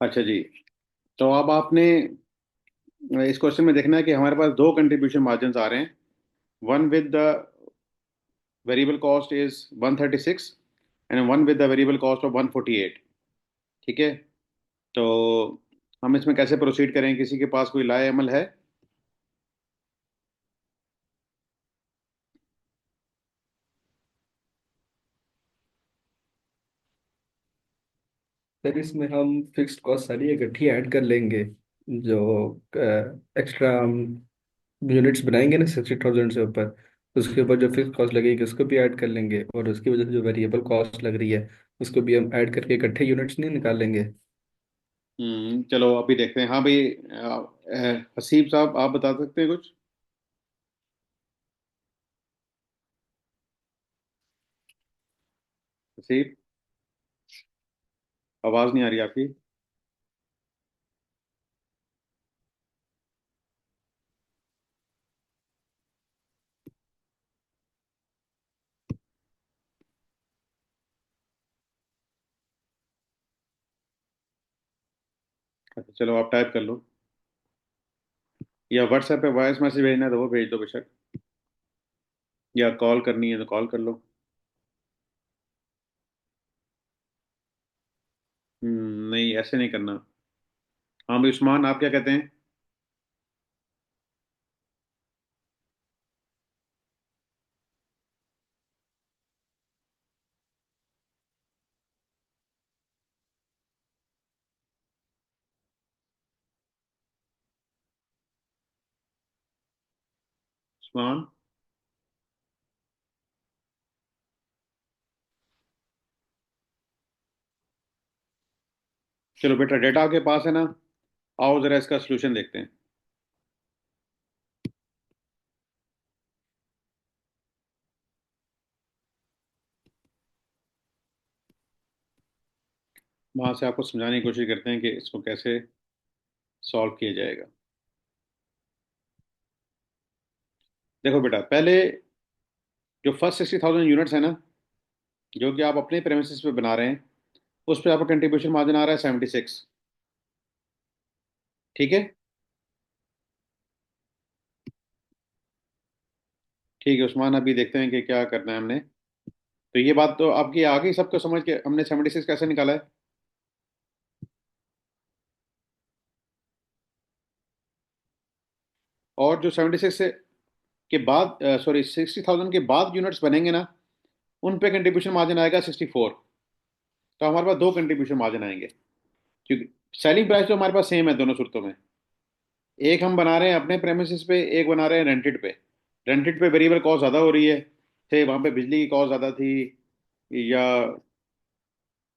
अच्छा जी। तो अब आपने इस क्वेश्चन में देखना है कि हमारे पास दो कंट्रीब्यूशन मार्जिन आ रहे हैं। One with the variable cost is 136 and one with the variable cost of 148। ठीक है। तो हम इसमें कैसे प्रोसीड करें? किसी के पास कोई लाए अमल है? सर इसमें हम फिक्स्ड कॉस्ट सारी इकट्ठी ऐड कर लेंगे। जो एक्स्ट्रा हम यूनिट्स बनाएंगे ना 60,000 से ऊपर, उसके ऊपर जो फिक्स कॉस्ट लगेगी उसको भी ऐड कर लेंगे, और उसकी वजह से जो वेरिएबल कॉस्ट लग रही है उसको भी हम ऐड करके इकट्ठे यूनिट्स नहीं निकाल लेंगे। चलो अभी देखते हैं। हाँ भाई, हसीब साहब आप बता सकते हैं कुछ? हसीब, आवाज़ नहीं आ रही आपकी। अच्छा चलो, आप टाइप कर लो, या व्हाट्सएप पे वॉइस मैसेज भेजना है तो वो भेज दो बेशक, या कॉल करनी है तो कॉल कर लो। नहीं, ऐसे नहीं करना। हाँ भाई उस्मान, आप क्या कहते हैं? उस्मान, चलो बेटा, डेटा आपके पास है ना? आओ जरा इसका सोल्यूशन देखते हैं। वहां से आपको समझाने की कोशिश करते हैं कि इसको कैसे सॉल्व किया जाएगा। देखो बेटा, पहले जो फर्स्ट 60,000 यूनिट्स है ना, जो कि आप अपने प्रेमिसेस पे बना रहे हैं, उस पर आपका कंट्रीब्यूशन मार्जिन आ रहा है 76। ठीक है। ठीक है उस्मान, अभी देखते हैं कि क्या करना है हमने। तो ये बात तो आपकी आ गई सबको समझ के, हमने 76 कैसे निकाला है। और जो 76 से के बाद, सॉरी, 60,000 के बाद यूनिट्स बनेंगे ना, उन पे कंट्रीब्यूशन मार्जिन आएगा 64। तो हमारे पास दो कंट्रीब्यूशन मार्जिन आएंगे, क्योंकि सेलिंग प्राइस तो हमारे पास सेम है दोनों सूरतों में। एक हम बना रहे हैं अपने प्रेमिसेस पे, एक बना रहे हैं रेंटेड पे। रेंटेड पे वेरिएबल कॉस्ट ज़्यादा हो रही है, थे वहाँ पे बिजली की कॉस्ट ज़्यादा थी, या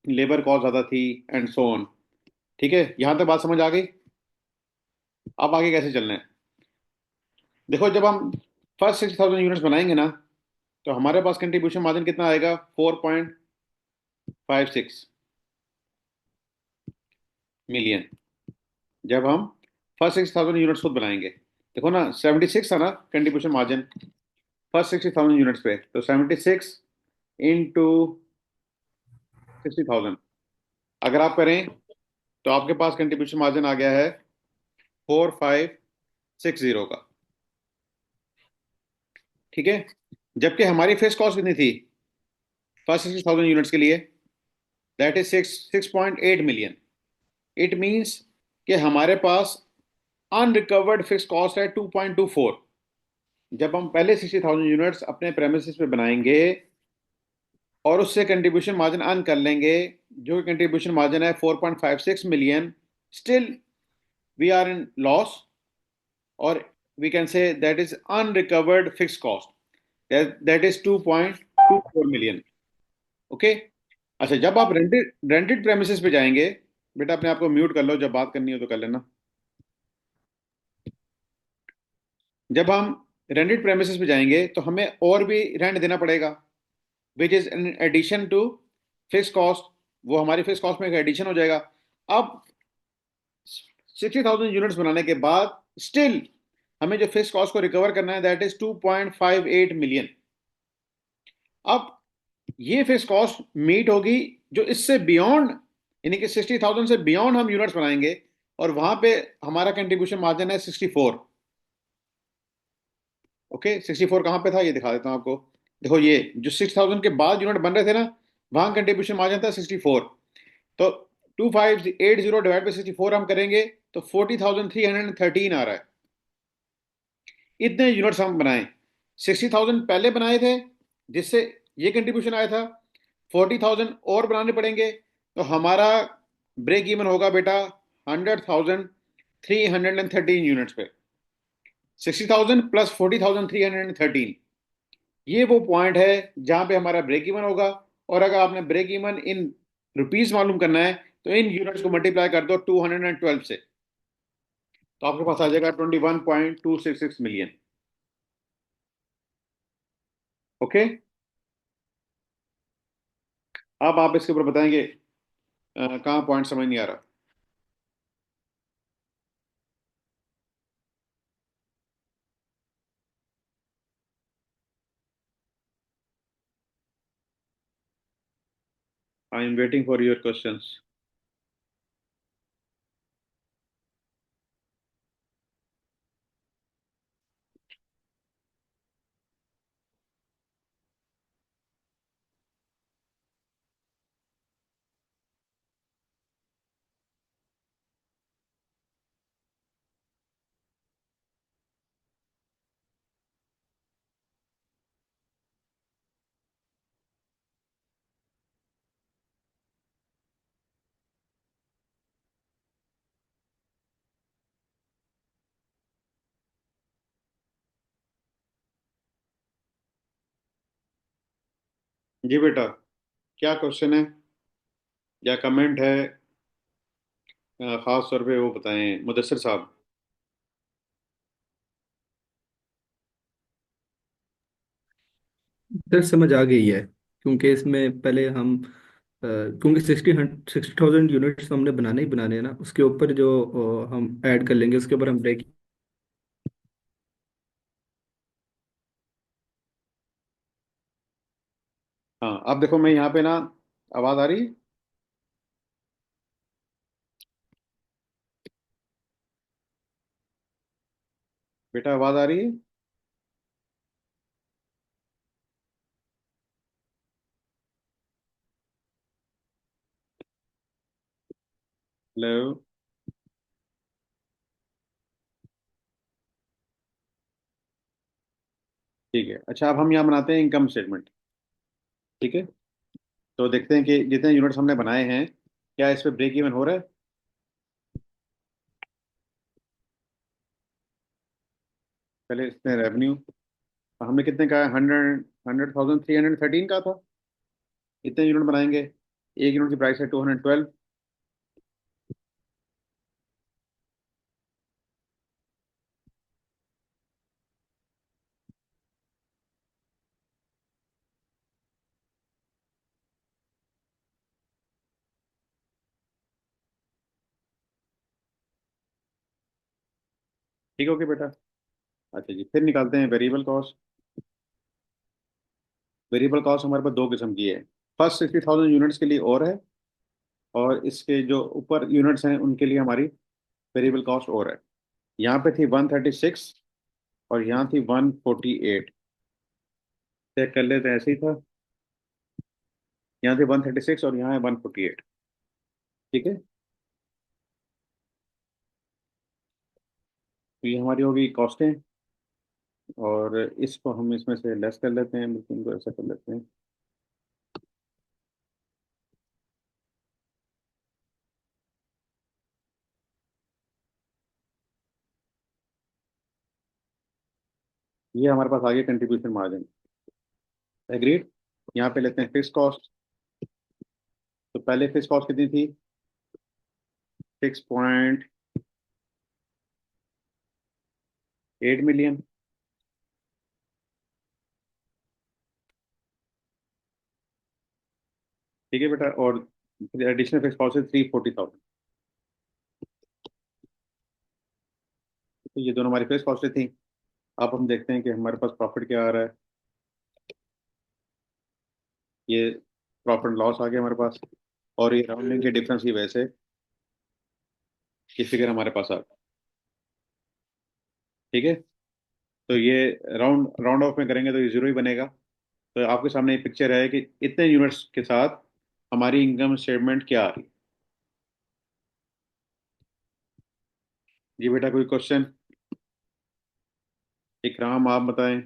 लेबर कॉस्ट ज़्यादा थी, एंड सो ऑन। ठीक है, यहाँ तक बात समझ आ गई? अब आगे कैसे चलना है? देखो, जब हम फर्स्ट 60,000 यूनिट्स बनाएंगे ना, तो हमारे पास कंट्रीब्यूशन मार्जिन कितना आएगा? 4.56 मिलियन, जब हम फर्स्ट 60,000 यूनिट्स खुद बनाएंगे। देखो ना, 76 था ना कंट्रीब्यूशन मार्जिन फर्स्ट 60,000 यूनिट्स पे, तो 76 इंटू 60,000 अगर आप करें, तो आपके पास कंट्रीब्यूशन मार्जिन आ गया है 4560 का। ठीक है। जबकि हमारी फेस कॉस्ट कितनी थी फर्स्ट 60,000 यूनिट्स के लिए? That is 6.8 million. It means कि हमारे पास अनरिकवर्ड फिक्स कॉस्ट है 2.24। जब हम पहले 60,000 यूनिट्स अपने प्रेमिसेस पे बनाएंगे और उससे कंट्रीब्यूशन मार्जिन अर्न कर लेंगे, जो कंट्रीब्यूशन मार्जिन है 4.56 million, still we are in loss, और we can say that is unrecovered fix cost, that is 2.24 million. Okay. अच्छा, जब आप रेंटेड रेंटेड प्रेमिसेस पे जाएंगे, बेटा अपने आप को म्यूट कर लो, जब बात करनी हो तो कर लेना। जब हम रेंटेड प्रेमिसेस पे जाएंगे तो हमें और भी रेंट देना पड़ेगा, which is in addition to fix cost. वो हमारी फिक्स कॉस्ट में एक एडिशन हो जाएगा। अब 60,000 यूनिट्स बनाने के बाद स्टिल हमें जो फिक्स कॉस्ट को रिकवर करना है, दैट इज 2.58 मिलियन। अब ये फिक्स कॉस्ट मीट होगी जो इससे बियॉन्ड यानी कि 60,000 से बियॉन्ड हम यूनिट्स बनाएंगे, और वहां पे हमारा कंट्रीब्यूशन मार्जिन है 64। ओके, 64 कहाँ पे था ये दिखा देता हूँ आपको। देखो, ये जो 6,000 के बाद यूनिट बन रहे थे ना, वहां कंट्रीब्यूशन मार्जिन था 64। तो 2580 डिवाइड बाई 64 हम करेंगे तो 40,313 आ रहा है। इतने यूनिट्स हम बनाए। 60,000 पहले बनाए थे, जिससे ये कंट्रीब्यूशन आया था। 40,000 और बनाने पड़ेंगे, तो हमारा ब्रेक इवन होगा बेटा 100,313 यूनिट्स पे। 60,000 प्लस 40,313, ये वो पॉइंट है जहां पे हमारा ब्रेक इवन होगा। और अगर आपने ब्रेक इवन इन रुपीस मालूम करना है, तो इन यूनिट्स को मल्टीप्लाई कर दो 212 से, तो आपके पास आ जाएगा 21.266 मिलियन। ओके, अब आप इसके ऊपर बताएंगे कहाँ पॉइंट समझ नहीं आ रहा। I am waiting for your questions. जी बेटा, क्या क्वेश्चन है या कमेंट है? खास तौर पे वो बताएं मुदस्सिर साहब। सर समझ आ गई है, क्योंकि इसमें पहले हम क्योंकि 60,000 यूनिट्स हमने बनाने ही बनाने हैं ना, उसके ऊपर जो हम ऐड कर लेंगे उसके ऊपर हम ब्रेक। हाँ, अब देखो मैं यहाँ पे ना, आवाज आ रही है? बेटा आवाज आ रही है? हेलो। ठीक है, अच्छा, अब हम यहाँ बनाते हैं इनकम स्टेटमेंट। ठीक है, तो देखते हैं कि जितने यूनिट्स हमने बनाए हैं, क्या इस पे ब्रेक इवन हो रहा है। पहले इसमें रेवेन्यू हमने कितने का है? 100,313 का था। इतने यूनिट बनाएंगे, एक यूनिट की प्राइस है 212। ठीक हो गया बेटा? अच्छा जी, फिर निकालते हैं वेरिएबल कॉस्ट। वेरिएबल कॉस्ट हमारे पास दो किस्म की है। फर्स्ट 60,000 यूनिट्स के लिए और है, और इसके जो ऊपर यूनिट्स हैं उनके लिए हमारी वेरिएबल कॉस्ट और है। यहाँ पे थी 136, और यहाँ थी 148। चेक कर लेते हैं, ऐसे ही था। यहाँ थी 136 और यहाँ है 148। ठीक है, तो ये हमारी होगी कॉस्टें, और इसको हम इसमें से लेस कर लेते हैं, बिल्कुल इनको ऐसा कर लेते हैं। ये हमारे पास आ गया कंट्रीब्यूशन मार्जिन। एग्रीड। यहाँ पे लेते हैं फिक्स कॉस्ट। तो पहले फिक्स कॉस्ट कितनी थी? 6.8 मिलियन। ठीक है बेटा, और एडिशनल फिक्स कॉस्ट है 340,000। तो ये दोनों हमारी फिक्स कॉस्ट थी। अब हम देखते हैं कि हमारे पास प्रॉफिट क्या आ रहा है। ये प्रॉफिट लॉस आ गया हमारे पास। और ये राउंडिंग के डिफरेंस की वजह से ये फिगर हमारे पास आ गया। ठीक है, तो ये राउंड राउंड ऑफ में करेंगे तो ये जीरो ही बनेगा। तो आपके सामने एक पिक्चर है कि इतने यूनिट्स के साथ हमारी इनकम स्टेटमेंट क्या आ रही है। जी बेटा, कोई क्वेश्चन? इकराम आप बताएं,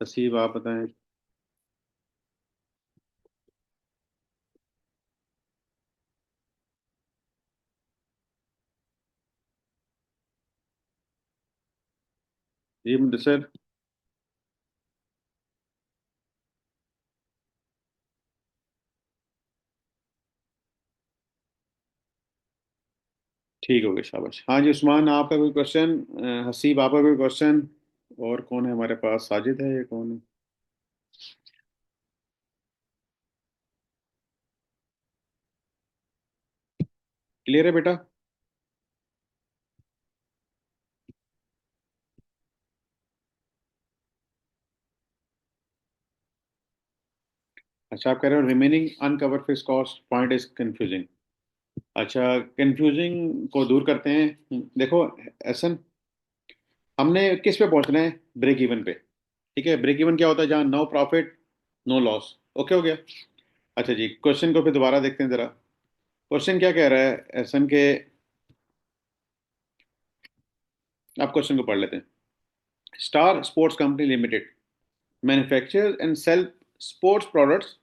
हसीब आप बताएं। जी मुदस्सिर। ठीक हो गया, शाबाश। हाँ जी उस्मान, आपका कोई क्वेश्चन? हसीब आपका कोई क्वेश्चन? और कौन है हमारे पास? साजिद है, ये कौन है? क्लियर है बेटा? अच्छा, आप कह रहे हो remaining uncover fixed cost point is confusing. अच्छा, कंफ्यूजिंग को दूर करते हैं। देखो एसन, हमने किस पे पहुंचना है? ब्रेक इवन पे। ठीक है, ब्रेक इवन क्या होता है? जहाँ no profit no loss. Okay हो गया। अच्छा जी, क्वेश्चन को फिर दोबारा देखते हैं जरा। क्वेश्चन क्या कह रहा है एसन के? आप क्वेश्चन को पढ़ लेते हैं। Star Sports Company Limited manufactures and sell sports products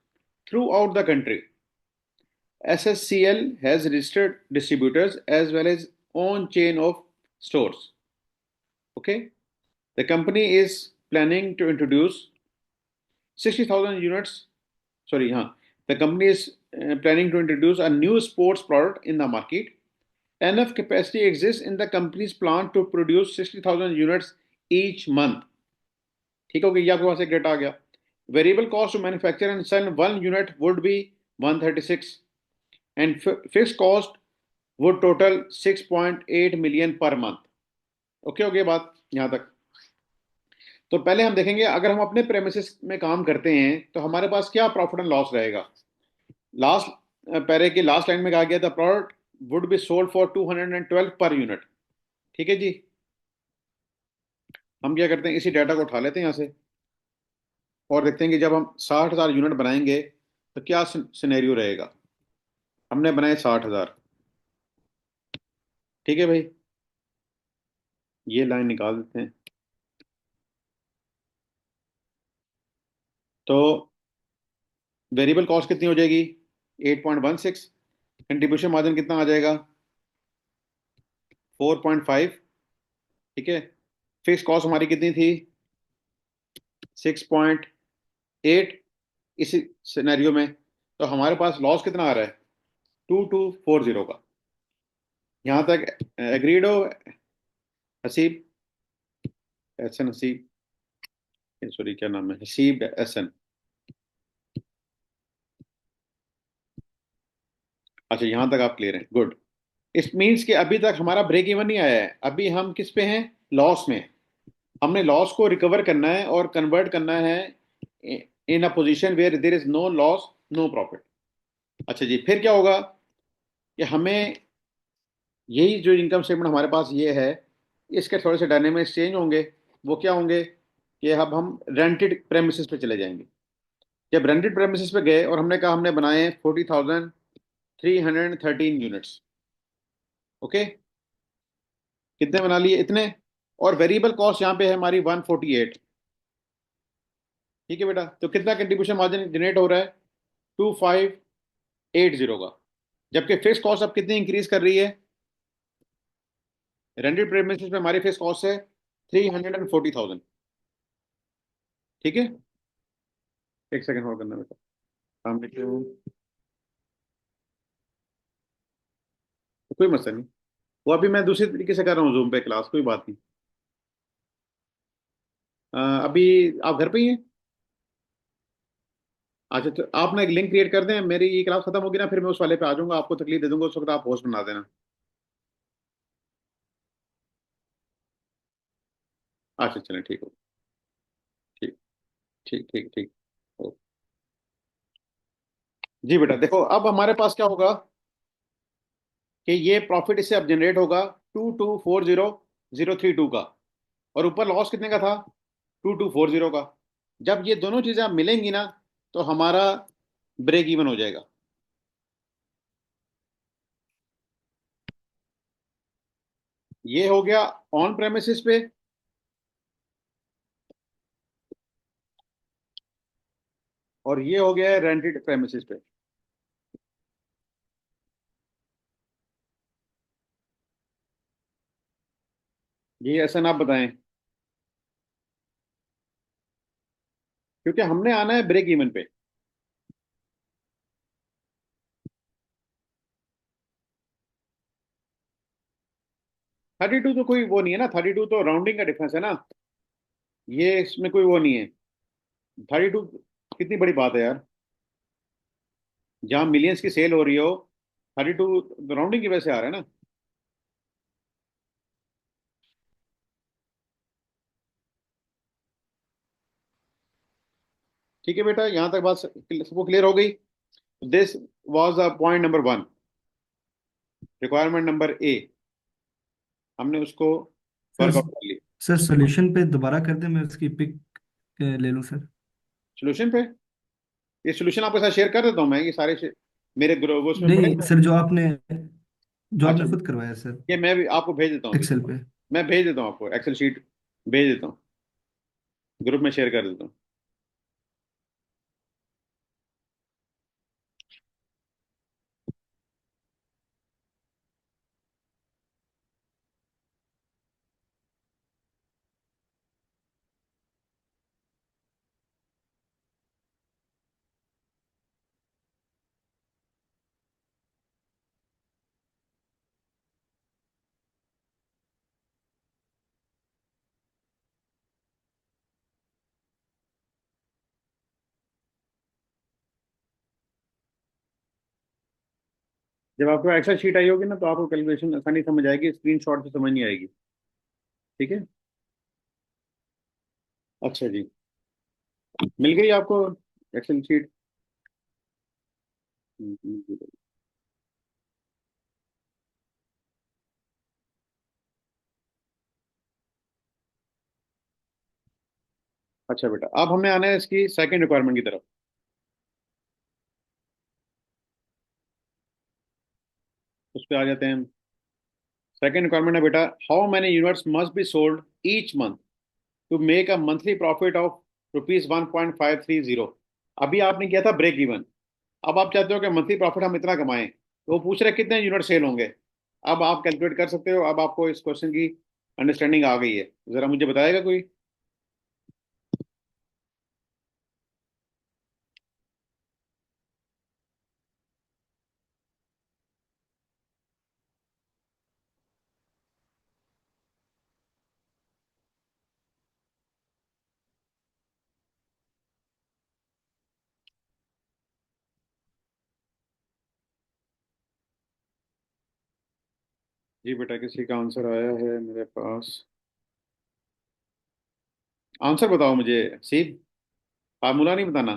throughout the country. SSCL has registered distributors as well as own chain of stores. Okay, the company is planning to introduce 60,000 units. Sorry, the company is planning to introduce a new sports product in the market. Enough capacity exists in the company's plant to produce 60,000 units each month. ठीक हो गया, ये आपके पास एक data आ गया। Variable cost to manufacture and sell one unit would be 136 and fix cost वो total 6.8 million per month. Okay हो गई बात यहाँ तक? तो पहले हम देखेंगे, अगर हम अपने प्रेमिसेस में काम करते हैं तो हमारे पास क्या प्रॉफिट एंड लॉस रहेगा। लास्ट पैरे की लास्ट लाइन में कहा गया था product would be sold for 212 per unit. ठीक है जी। हम क्या करते हैं, इसी डाटा को उठा लेते हैं यहाँ से और देखते हैं कि जब हम 60,000 यूनिट बनाएंगे तो क्या सिनेरियो रहेगा। हमने बनाए 60,000। ठीक है भाई, ये लाइन निकाल देते हैं। तो वेरिएबल कॉस्ट कितनी हो जाएगी? 8.16। कंट्रीब्यूशन मार्जिन कितना आ जाएगा? 4.5। ठीक है, फिक्स कॉस्ट हमारी कितनी थी? 6.8। इसी सिनेरियो में तो हमारे पास लॉस कितना आ रहा है? 2240 का। यहाँ तक एग्रीड हो हसीब? एहसन हसीब, सॉरी क्या नाम है, हसीब एहसन। अच्छा, यहाँ तक आप क्लियर हैं, गुड। इट मीन्स कि अभी तक हमारा ब्रेक इवन नहीं आया है, अभी हम किस पे हैं? लॉस में। हमने लॉस को रिकवर करना है और कन्वर्ट करना है in a position where there is no loss no profit. अच्छा जी, फिर क्या होगा कि हमें यही जो इनकम स्टेटमेंट हमारे पास ये है, इसके थोड़े से डायनेमिक्स चेंज होंगे। वो क्या होंगे कि अब हम रेंटेड प्रेमिसेस पे चले जाएंगे। जब रेंटेड प्रेमिसेस पे गए और हमने कहा हमने बनाए 40,313 यूनिट्स। ओके, कितने बना लिए? इतने। और वेरिएबल कॉस्ट यहाँ पे है हमारी 148। ठीक है बेटा, तो कितना कंट्रीब्यूशन मार्जिन जनरेट हो रहा है? 2580 का। जबकि फिक्स कॉस्ट अब कितनी इंक्रीज कर रही है? रेंटेड प्रेमिसेस पे हमारी फिक्स कॉस्ट है 340,000। ठीक है, एक सेकंड होल्ड करना बेटा। सामने क्यों? कोई मसला नहीं, वो अभी मैं दूसरी तरीके से कर रहा हूँ जूम पे क्लास, कोई बात नहीं। अभी आप घर पे ही हैं? अच्छा, तो आप ना एक लिंक क्रिएट कर दें, मेरी ये क्लास खत्म होगी ना फिर मैं उस वाले पे आ जाऊंगा, आपको तकलीफ दे दूंगा, उस वक्त आप होस्ट बना देना। अच्छा चलें, ठीक हो। ठीक, ठीक ठीक ठीक। जी बेटा, देखो अब हमारे पास क्या होगा कि ये प्रॉफिट इससे अब जनरेट होगा 2240,032 का, और ऊपर लॉस कितने का था? 2240 का। जब ये दोनों चीजें अब मिलेंगी ना, तो हमारा ब्रेक इवन हो जाएगा। ये हो गया ऑन प्रेमिसेस पे, और ये हो गया है रेंटेड प्रेमिसेस पे। ये ऐसा ना आप बताएं, क्योंकि हमने आना है ब्रेक इवन पे। 32 तो कोई वो नहीं है ना, 32 तो राउंडिंग का डिफरेंस है ना, ये इसमें कोई वो नहीं है। 32 कितनी बड़ी बात है यार, जहां मिलियंस की सेल हो रही हो। 32 राउंडिंग की वजह से आ रहा है ना। ठीक है बेटा, यहां तक बात सबको क्लियर हो गई। This was the point number 1, requirement number A, हमने उसको सर वर्कआउट कर ली। सर सोल्यूशन पे दोबारा कर दें, मैं उसकी पिक ले लूँ सर। सोल्यूशन पे, ये सोल्यूशन आपके साथ शेयर कर देता हूँ मैं, ये सारे मेरे ग्रुप उसमें पड़े नहीं हुए सर, हैं। जो अच्छा, आपने खुद करवाया सर, ये मैं भी आपको भेज देता हूँ अभी। एक्सेल पे। मैं भेज देता हूँ आपको एक्सेल शीट, भेज देता हूँ, ग्रुप में शेयर कर देता हूँ। जब आपको एक्सेल शीट आई होगी ना, तो आपको कैलकुलेशन आसानी समझ आएगी, स्क्रीनशॉट से समझ नहीं आएगी। ठीक है। अच्छा जी, मिल गई आपको एक्सेल शीट? अच्छा बेटा, अब हमने आना है इसकी सेकंड रिक्वायरमेंट की तरफ। उस पर आ जाते हैं हम। सेकंड रिक्वायरमेंट है बेटा, how many units must be sold each month to make a monthly profit of ₹1.530। अभी आपने किया था ब्रेक इवन, अब आप चाहते हो कि मंथली प्रॉफिट हम इतना कमाएं, तो वो पूछ रहे हैं कितने यूनिट सेल होंगे। अब आप कैलकुलेट कर सकते हो, अब आपको इस क्वेश्चन की अंडरस्टैंडिंग आ गई है। जरा मुझे बताएगा कोई? जी बेटा, किसी का आंसर आया है मेरे पास? आंसर बताओ मुझे, सीध, फार्मूला नहीं बताना।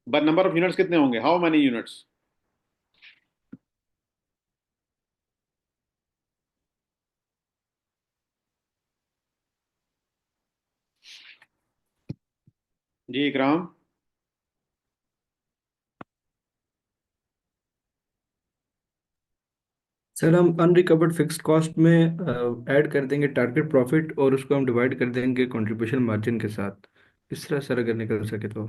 बट नंबर ऑफ यूनिट्स कितने होंगे, how many units? Ji Ikram. Sir हम अनरिकवर्ड फिक्स्ड कॉस्ट में ऐड कर देंगे टारगेट प्रॉफिट, और उसको हम डिवाइड कर देंगे कंट्रीब्यूशन मार्जिन के साथ। इस तरह सर अगर निकल सके तो।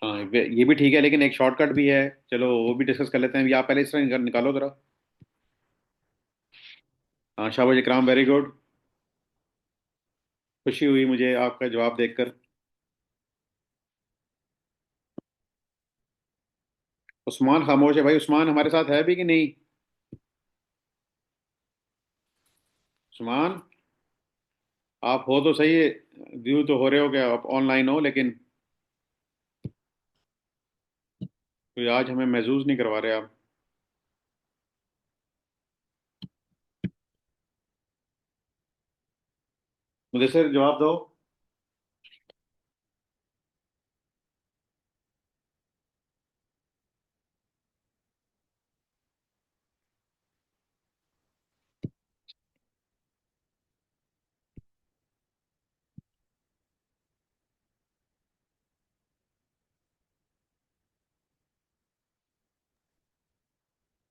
हाँ, ये भी ठीक है, लेकिन एक शॉर्टकट भी है, चलो वो भी डिस्कस कर लेते हैं। ये आप पहले इस तरह निकालो जरा। हाँ शाबाश इकराम, वेरी गुड। खुशी हुई मुझे आपका जवाब देखकर। उस्मान खामोश है भाई, उस्मान हमारे साथ है भी कि नहीं? उस्मान, आप हो तो सही, व्यू तो हो रहे हो, क्या आप ऑनलाइन हो, लेकिन कोई आज हमें महसूस नहीं करवा रहे आप। मुझे सर जवाब दो।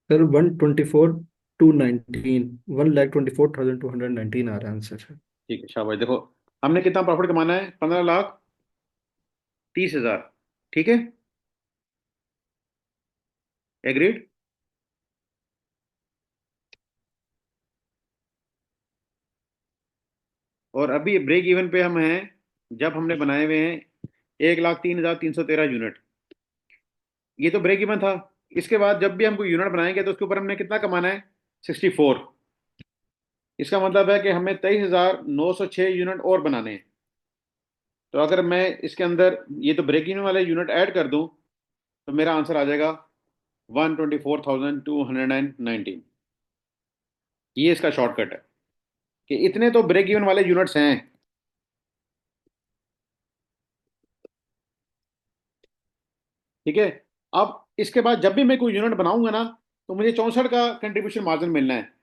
सर 124,219, 1,24,219 आ रहा है आंसर सर। ठीक है शाबाश। देखो हमने कितना प्रॉफिट कमाना है, 15,30,000। ठीक है, एग्रीड। और अभी ब्रेक इवन पे हम हैं जब हमने बनाए हुए हैं 1,03,313 यूनिट। ये तो ब्रेक इवन था। इसके बाद जब भी हम कोई यूनिट बनाएंगे तो उसके ऊपर हमने कितना कमाना है, 64। इसका मतलब है कि हमें 23,906 यूनिट और बनाने हैं। तो अगर मैं इसके अंदर ये तो ब्रेक इवन वाले यूनिट ऐड कर दूं तो मेरा आंसर आ जाएगा 124,219। ये इसका शॉर्टकट है कि इतने तो ब्रेक इवन वाले यूनिट्स हैं। ठीक है। अब इसके बाद जब भी मैं कोई यूनिट बनाऊंगा ना तो मुझे 64 का कंट्रीब्यूशन मार्जिन मिलना है।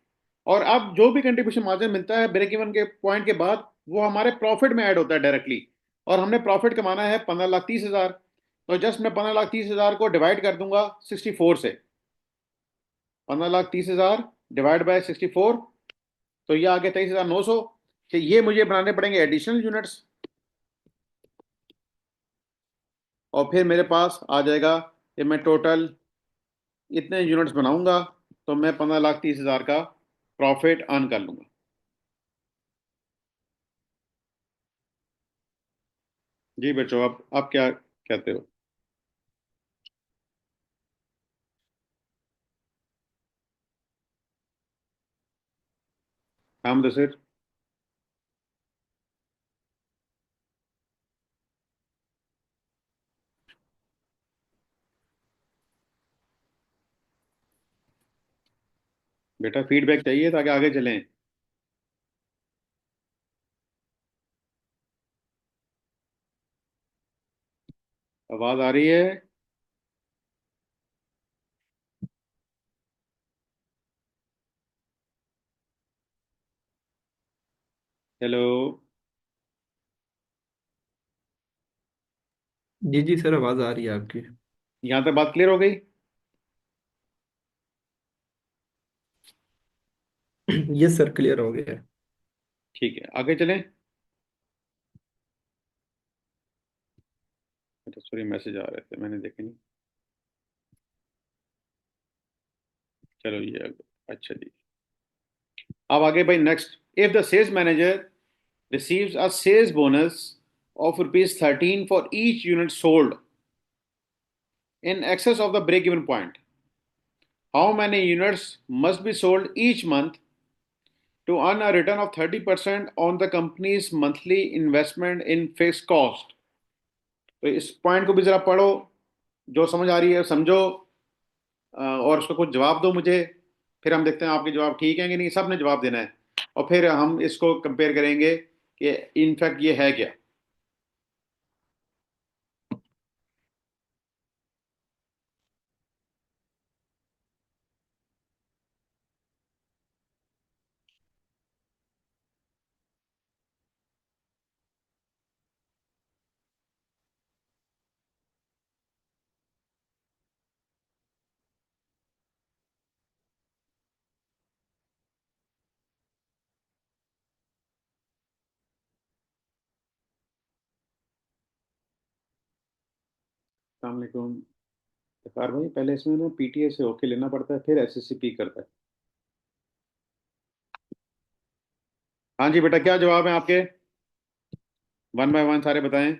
और अब जो भी कंट्रीब्यूशन मार्जिन मिलता है ब्रेक इवन के पॉइंट के बाद वो हमारे प्रॉफिट में ऐड होता है डायरेक्टली। और हमने प्रॉफिट कमाना है 15,30,000। तो जस्ट मैं 15,30,000 को डिवाइड कर दूंगा 64 से। 15,30,000 डिवाइड बाय 64, तो ये आ गया 23,900। कि ये मुझे बनाने पड़ेंगे एडिशनल यूनिट्स। और फिर मेरे पास आ जाएगा कि मैं टोटल इतने यूनिट्स बनाऊंगा तो मैं 15,30,000 का प्रॉफिट अर्न कर लूंगा। जी बच्चों, आप क्या कहते हो? हाँ मुदस्सिर। बेटा फीडबैक चाहिए ताकि आगे चलें। आवाज आ रही है? हेलो। जी जी सर, आवाज़ आ रही है आपकी। यहाँ तक बात क्लियर हो गई? यस सर, क्लियर हो गया है। ठीक है, आगे चलें। अच्छा सॉरी, मैसेज आ रहे थे मैंने देखे नहीं। चलो ये अच्छा जी। अब आगे भाई next, if the sales manager receives a sales bonus of rupees 13 for each unit sold in excess of the break even point, how many units must be sold each month to earn a return of 30% on the company's monthly investment in fixed cost? तो इस point को भी जरा पढ़ो, जो समझ आ रही है समझो, और उसका कुछ जवाब दो मुझे। फिर हम देखते हैं आपके जवाब ठीक हैं कि नहीं। सब ने जवाब देना है और फिर हम इसको कंपेयर करेंगे कि इनफैक्ट ये है क्या। अस्सलाम वालेकुम। इफ़ार भाई, पहले इसमें ना पीटीए से होके लेना पड़ता है फिर एसएससीपी करता है। हाँ जी बेटा, क्या जवाब है आपके? वन बाय वन सारे बताएं।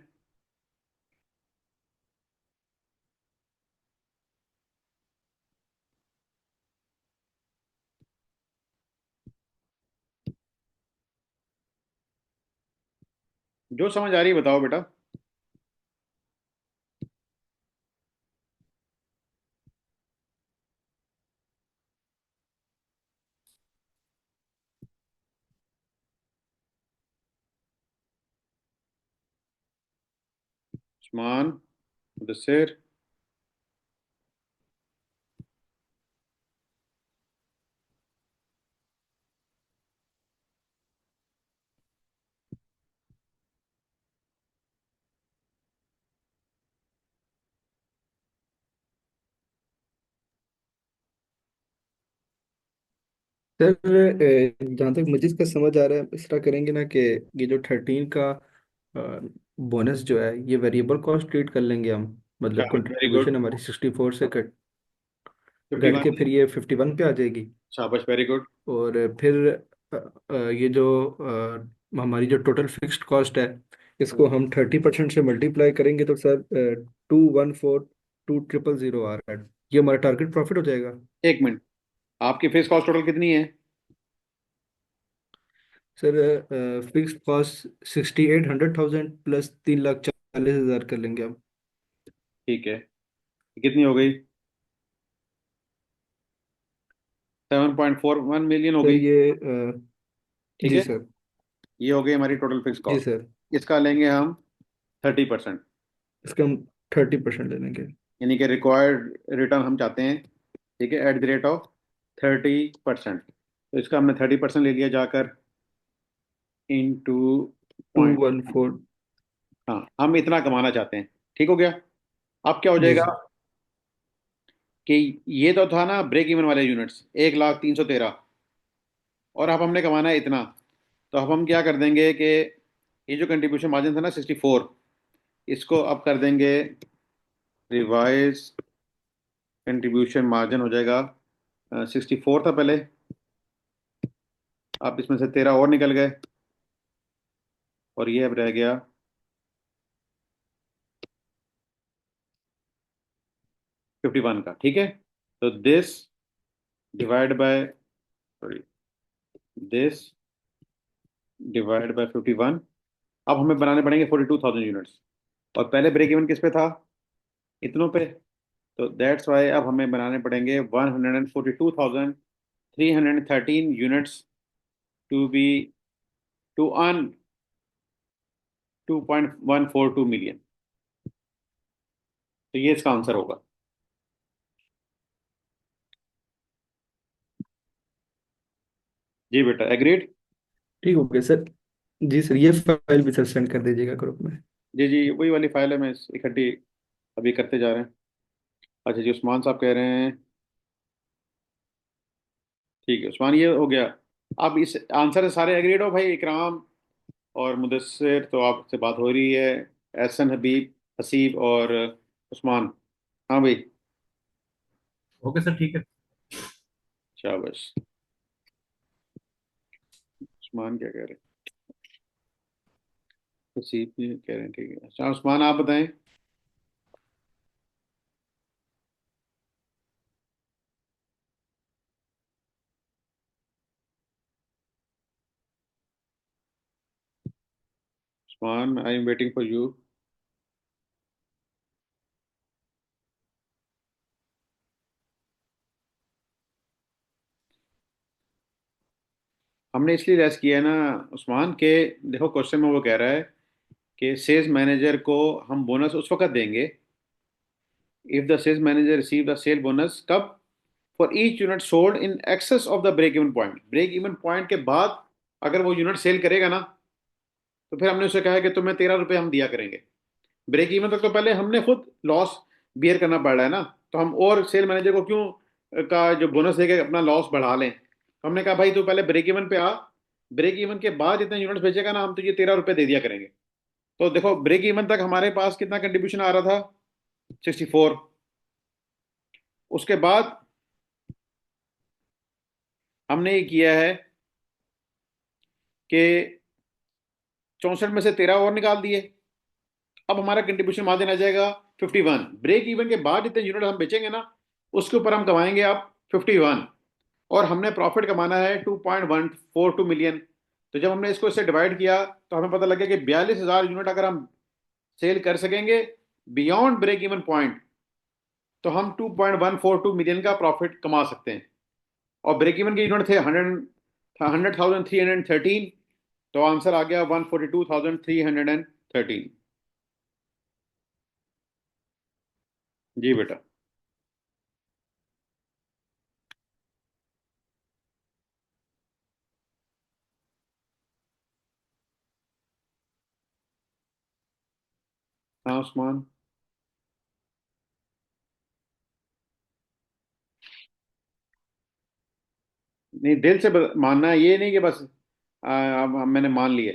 जो समझ आ रही है बताओ बेटा। उस्मान, मुदस्सिर। सर, जहाँ तक मुझे इसका समझ आ रहा है, इस तरह करेंगे ना कि ये जो 13 का बोनस जो है ये वेरिएबल कॉस्ट ट्रीट कर लेंगे हम। मतलब शाबाश, वेरी गुड। कंट्रीब्यूशन हमारी 64 से कट फिफ्टी घट वन के फिर ये 51 पे आ जाएगी। शाबाश, वेरी गुड। और फिर ये जो हमारी जो टोटल फिक्स्ड कॉस्ट है, इसको हम 30% से मल्टीप्लाई करेंगे तो सर 214,200 आ रहा है। ये हमारा टारगेट प्रॉफिट हो जाएगा। एक मिनट, आपकी फेस कॉस्ट टोटल कितनी है? सर, फिक्स्ड कॉस्ट 68,100 प्लस 3,40,000 कर लेंगे हम। ठीक है, कितनी हो गई? 7.41 मिलियन हो सर गई। ये ठीक जी है, सर। ये हो गई हमारी टोटल फिक्स जी कॉस्ट। सर, इसका लेंगे हम 30%, इसका हम 30% ले लेंगे। यानी कि रिक्वायर्ड रिटर्न हम चाहते हैं, ठीक है, एट द रेट ऑफ 30%। तो इसका हमने 30% ले लिया जाकर into two point. One four हाँ, हम इतना कमाना चाहते हैं। ठीक हो गया। अब क्या हो जी जाएगा सर। कि ये तो था ना ब्रेक इवन वाले यूनिट्स, 1,03,13, और अब हमने कमाना है इतना। तो अब हम क्या कर देंगे कि ये जो कंट्रीब्यूशन मार्जिन था ना 64, इसको अब कर देंगे रिवाइज। कंट्रीब्यूशन मार्जिन हो जाएगा 64 था पहले, अब इसमें से 13 और निकल गए, और ये अब रह गया 51 का। ठीक है, तो this divide by, sorry, this divide by 51। अब हमें बनाने पड़ेंगे 42,000 यूनिट्स, और पहले ब्रेक इवन किस पे था? इतनों पे। तो दैट्स वाई अब हमें बनाने पड़ेंगे 142,313 units to be to earn 2.142 million. तो ये इसका आंसर होगा। जी बेटा, एग्रीड। ठीक हो गया सर। जी सर, ये फाइल भी सर सेंड कर दीजिएगा ग्रुप में। जी जी, वही वाली फाइल है, मैं इकट्ठी अभी करते जा रहे हैं। अच्छा जी, उस्मान साहब कह रहे हैं। ठीक है उस्मान, ये हो गया। अब इस आंसर से सारे एग्रीड हो भाई? इकराम और मुदस्सिर, तो आपसे बात हो रही है। एहसन, हबीब, हसीब और उस्मान। हाँ भाई। ओके सर, ठीक है। शाबाश। उस्मान क्या कह रहे हैं? हसीब भी कह रहे हैं, ठीक है। अच्छा उस्मान, आप बताएं। उस्मान, आई एम वेटिंग फॉर यू। हमने इसलिए रेस किया है ना उस्मान के, देखो क्वेश्चन में वो कह रहा है कि सेल्स मैनेजर को हम बोनस उस वक्त देंगे if the sales manager receive the sale bonus कब? For each unit sold in excess of the break even point. Break even point के बाद अगर वो यूनिट सेल करेगा ना, तो फिर हमने उसे कहा है कि तुम्हें 13 रुपये हम दिया करेंगे। ब्रेक इवन तक तो पहले हमने खुद लॉस बियर करना पड़ रहा है ना, तो हम और सेल मैनेजर को क्यों का जो बोनस देके अपना लॉस बढ़ा लें? तो हमने कहा भाई तू पहले ब्रेक इवन पे आ, ब्रेक इवन के बाद जितने यूनिट्स बेचेगा ना, हम तुझे 13 रुपये दे दिया करेंगे। तो देखो ब्रेक इवन तक हमारे पास कितना कंट्रीब्यूशन आ रहा था? 64। उसके बाद हमने ये किया है कि 64 में से 13 और निकाल दिए। अब हमारा कंट्रीब्यूशन मार्जिन आ जाएगा 51। ब्रेक इवन के बाद जितने यूनिट हम बेचेंगे ना, उसके ऊपर हम कमाएंगे अब 51। और हमने प्रॉफिट कमाना है 2.142 मिलियन। तो जब हमने इसको इससे डिवाइड किया तो हमें पता लगा कि 42,000 यूनिट अगर हम सेल कर सकेंगे बियॉन्ड ब्रेक इवन पॉइंट, तो हम 2.142 मिलियन का प्रॉफिट कमा सकते हैं। और ब्रेक इवन के यूनिट थे 100,313। तो आंसर आ गया 142,313। जी बेटा। हाँ उस्मान। नहीं, दिल से मानना है, ये नहीं कि बस अब मैंने मान लिया।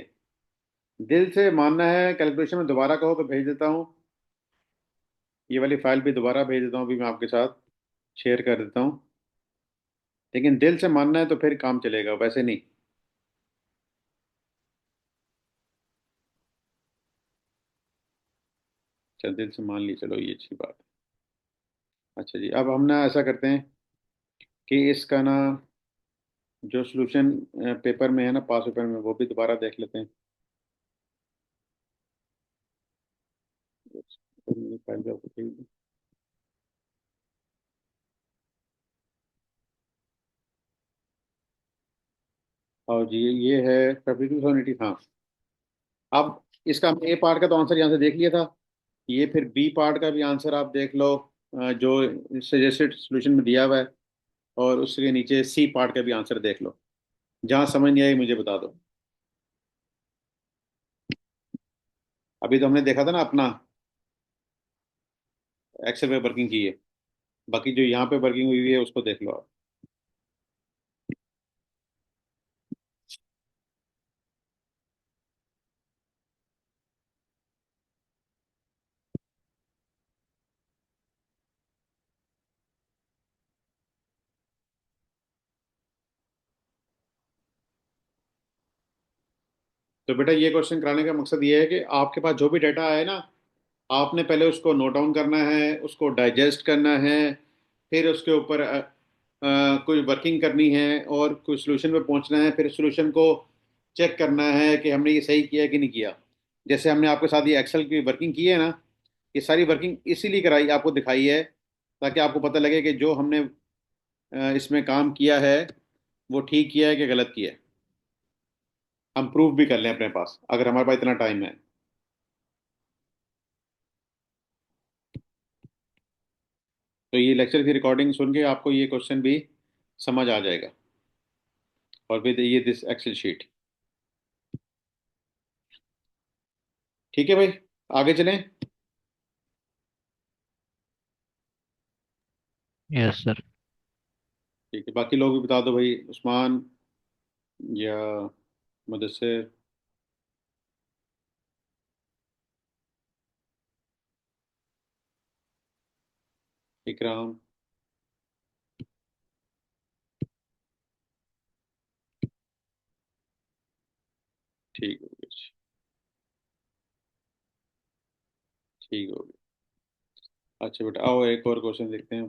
दिल से मानना है। कैलकुलेशन में दोबारा कहो तो भेज देता हूँ। ये वाली फाइल भी दोबारा भेज देता हूँ, अभी मैं आपके साथ शेयर कर देता हूँ। लेकिन दिल से मानना है तो फिर काम चलेगा, वैसे नहीं। चल, दिल से मान ली, चलो ये अच्छी बात है। अच्छा जी, अब हम ना ऐसा करते हैं कि इसका ना जो सोल्यूशन पेपर में है ना, पास पेपर में, वो भी दोबारा देख लेते हैं। फाइल भी आपको भेज दूँ। और जी ये है फरवरी 2018, हाँ। अब इसका ए पार्ट का तो आंसर यहाँ से देख लिया था। ये फिर बी पार्ट का भी आंसर आप देख लो, जो सजेस्टेड सॉल्यूशन में दिया हुआ है। और उसके नीचे सी पार्ट का भी आंसर देख लो। जहाँ समझ नहीं आई मुझे बता दो। अभी तो हमने देखा था ना अपना एक्सेल पे वर्किंग की है। बाकी जो यहाँ पे वर्किंग हुई है उसको देख लो आप। तो बेटा, ये क्वेश्चन कराने का मकसद ये है कि आपके पास जो भी डाटा आए ना, आपने पहले उसको नोट डाउन करना है, उसको डाइजेस्ट करना है। फिर उसके ऊपर कोई वर्किंग करनी है और कोई सोल्यूशन पे पहुंचना है। फिर सोल्यूशन को चेक करना है कि हमने ये सही किया कि नहीं किया। जैसे हमने आपके साथ ये एक्सेल की वर्किंग की है ना, ये सारी वर्किंग इसीलिए कराई, आपको दिखाई है, ताकि आपको पता लगे कि जो हमने इसमें काम किया है वो ठीक किया है कि गलत किया है। हम प्रूफ भी कर लें अपने पास, अगर हमारे पास इतना टाइम है। तो ये लेक्चर की रिकॉर्डिंग सुन के आपको ये क्वेश्चन भी समझ आ जाएगा, और विद ये दिस एक्सेल शीट। ठीक है भाई, आगे चलें। Yes sir. ठीक है, बाकी लोग भी बता दो भाई, उस्मान या मुदस्सिर। इकराम। ठीक हो गया जी, ठीक हो गया। अच्छा बेटा, आओ एक और क्वेश्चन देखते हैं।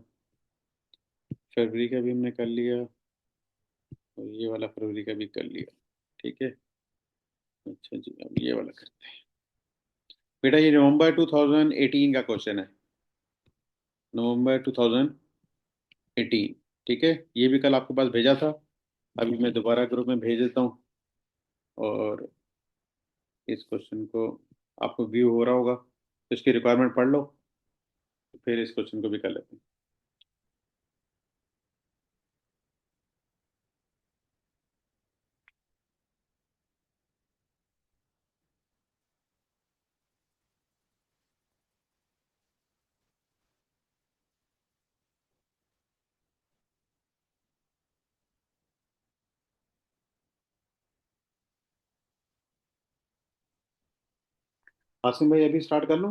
फरवरी का भी हमने कर लिया, और ये वाला फरवरी का भी कर लिया। ठीक है। अच्छा जी, अब ये वाला करते हैं। बेटा, ये नवंबर 2018 का क्वेश्चन है। नवंबर 2018। ठीक है, ये भी कल आपके पास भेजा था। अभी मैं दोबारा ग्रुप में भेज देता हूँ। और इस क्वेश्चन को आपको व्यू हो रहा होगा, तो इसकी रिक्वायरमेंट पढ़ लो, फिर इस क्वेश्चन को भी कर लेते हैं। आसिम भाई, अभी स्टार्ट कर लो।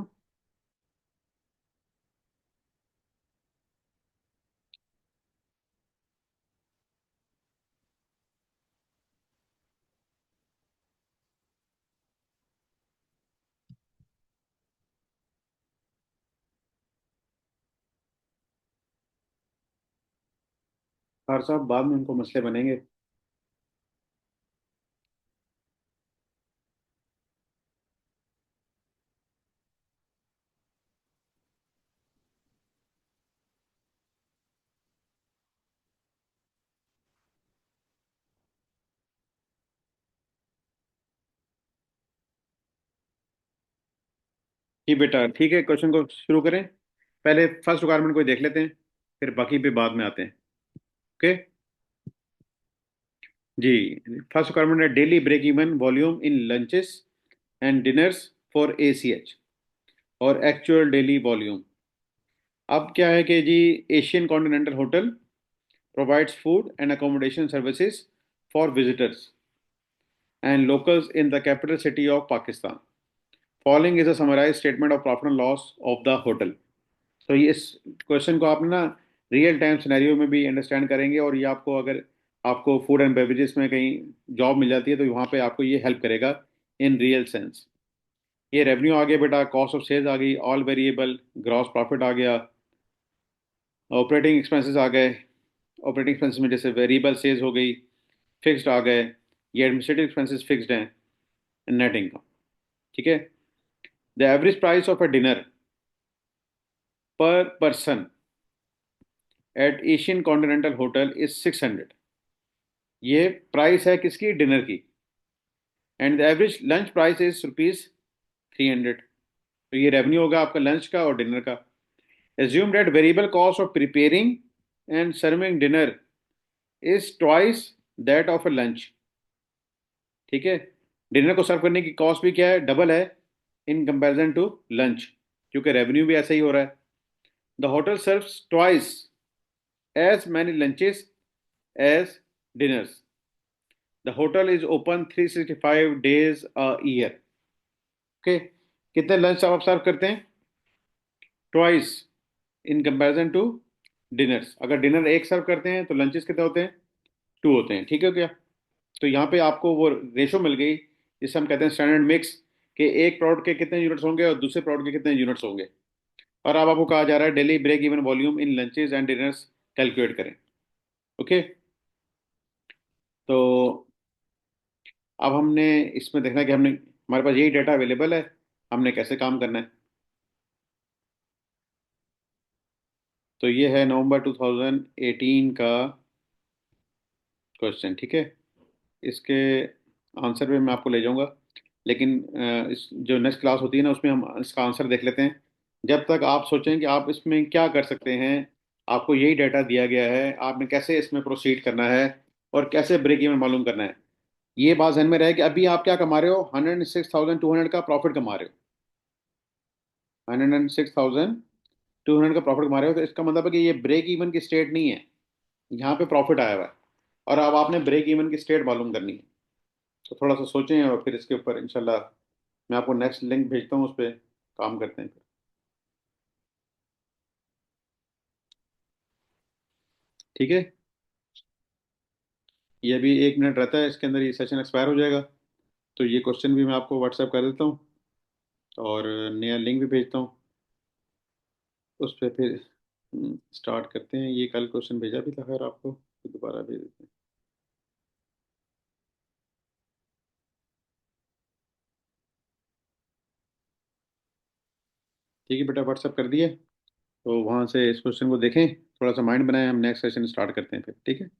हर साहब, बाद में इनको मसले बनेंगे। ही बेटा, ठीक है, क्वेश्चन को शुरू करें। पहले फर्स्ट रिक्वायरमेंट को देख लेते हैं, फिर बाकी पे बाद में आते हैं। ओके जी। फर्स्ट रिक्वायरमेंट है daily break even volume in lunches and dinners for ACH, और एक्चुअल डेली वॉल्यूम। अब क्या है कि जी, Asian continental hotel provides food and accommodation services for visitors and locals in the capital city of Pakistan. Following is a summarized statement of profit and loss of the hotel. तो ये इस question को आप ना real time scenario में भी understand करेंगे, और ये आपको अगर आपको फूड एंड बेवरेजेस में कहीं जॉब मिल जाती है तो वहाँ पे आपको ये हेल्प करेगा इन रियल सेंस। ये रेवेन्यू आ गया बेटा, कॉस्ट ऑफ सेल्स आ गई, ऑल वेरिएबल, ग्रॉस प्रॉफिट आ गया, ऑपरेटिंग एक्सपेंसेस आ गए। ऑपरेटिंग एक्सपेंसेस में जैसे वेरिएबल सेल्स हो गई, फिक्स्ड आ गए, ये एडमिनिस्ट्रेटिव एक्सपेंसेस फिक्स्ड हैं, नेट इनकम। ठीक है। The average price of a dinner per person at Asian continental hotel is 600। ये प्राइस है किसकी? डिनर की। And the average lunch price is rupees 300। तो ये रेवेन्यू होगा आपका लंच का और डिनर का। Assume that variable cost of preparing and serving dinner is twice that of a lunch. ठीक है। डिनर को सर्व करने की कॉस्ट भी क्या है? डबल है इन कंपैरिजन टू लंच, क्योंकि रेवेन्यू भी ऐसा ही हो रहा है। The hotel serves twice as many lunches as dinners. The hotel is open 365 days a year. Okay. कितने लंच आप सर्व करते हैं? Twice in comparison to dinners. अगर डिनर एक सर्व करते हैं तो लंचेस कितने होते हैं? टू होते हैं। ठीक है क्या? तो यहाँ पे आपको वो रेशो मिल गई जिसे हम कहते हैं स्टैंडर्ड मिक्स, कि एक प्रोडक्ट के कितने यूनिट्स होंगे और दूसरे प्रोडक्ट के कितने यूनिट्स होंगे। और अब आपको कहा जा रहा है daily break even volume in lunches and dinners calculate करें। ओके। तो अब हमने इसमें देखना है कि हमने हमारे पास यही डाटा अवेलेबल है, हमने कैसे काम करना है। तो ये है नवंबर 2018 का क्वेश्चन। ठीक है। इसके आंसर पे मैं आपको ले जाऊंगा, लेकिन इस जो नेक्स्ट क्लास होती है ना उसमें हम इसका आंसर देख लेते हैं। जब तक आप सोचें कि आप इसमें क्या कर सकते हैं, आपको यही डाटा दिया गया है, आपने कैसे इसमें प्रोसीड करना है और कैसे ब्रेक इवन मालूम करना है। ये बात ध्यान में रहे कि अभी आप क्या कमा रहे हो? 106,200 का प्रॉफिट कमा रहे हो। 106,200 का प्रॉफिट कमा रहे हो, तो इसका मतलब है कि ये ब्रेक इवन की स्टेट नहीं है, यहाँ पे प्रॉफिट आया हुआ है। और अब आपने ब्रेक इवन की स्टेट मालूम करनी है। तो थोड़ा सा सोचें और फिर इसके ऊपर इंशाल्लाह मैं आपको नेक्स्ट लिंक भेजता हूँ, उस पर काम करते हैं फिर। ठीक है। ये अभी 1 मिनट रहता है, इसके अंदर ये सेशन एक्सपायर हो जाएगा। तो ये क्वेश्चन भी मैं आपको व्हाट्सएप कर देता हूँ और नया लिंक भी भेजता हूँ, उस पर फिर स्टार्ट करते हैं। ये कल क्वेश्चन भेजा भी था खैर आपको, फिर दोबारा भेज देते हैं। ठीक है बेटा, व्हाट्सएप कर दिए। तो वहाँ से इस क्वेश्चन को देखें, थोड़ा सा माइंड बनाएं, हम नेक्स्ट सेशन स्टार्ट करते हैं फिर। ठीक है।